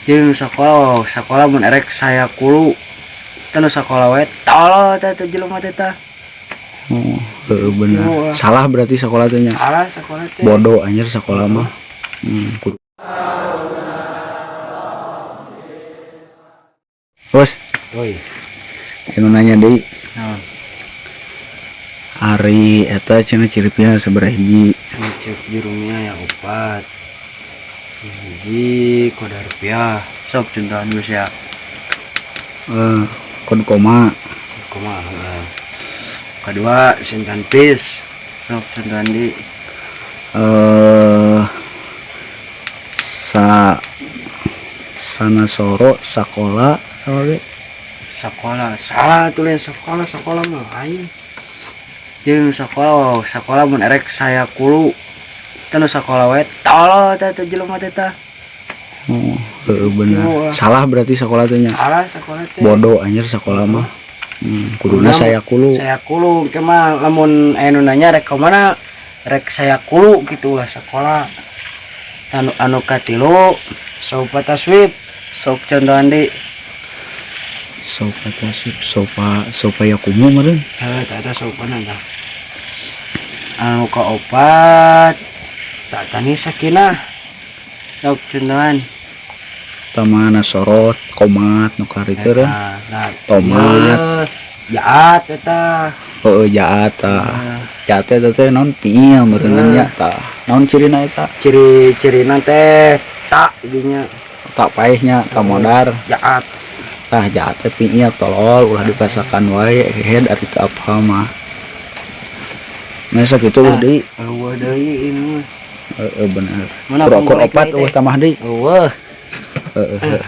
jeung sakola mun erek saya kulu teu sakola we tolol teh jelema teh tah. Oh, bener. Salah berarti sekolah teh nya. Salah sakola teh. Bodoh anjir sekolah mah. Kudu. Bos, Oi. anu nanya deui. Naon? Ari eta cenah ciripnya sabaraha hiji? Cek jurumnya ya 4. Hiji kode rupiah. Sok contohan geus ya. Kod koma. Kumaha? Kedua sintan pis. Sok contohan di sanasoro sakola sawe sekolah. Salah tulis sekolah mah aing. Jeung sakola mun erek saya kulu teu sakola we tolol teh jelema teh tah. Bener. Salah berarti sekolah teh nya. Salah sakola teh. Bodoh anjir sekolah mah. Kuduna saya kulu. Saya kulu ke mah lamun anu nanya rek ka mana rek saya kulu gitu lah sekolah. Anu katilu sopa taswib sok contohan di Sopa tasib sopa yakumu meureun. tata sopa nanda anu kaopat tak tani sakinah sok contohan Tamana sorot komat nu karikeun. nah Tomat. jaat eta Jaat tah. Jaat teh naon piil meureun nya tah. Naon cirina eta? ciri-cirina teh tak dinya Tak paehnya tak modar. jaat Tah jaat teh piil tolol ulah dipasakan wae head ari teu apal mah. Masa kitu deui. eueuh deui ini Bener. Mana Rokok pembaik opat deui teh? tamah deui. eueuh Heeh.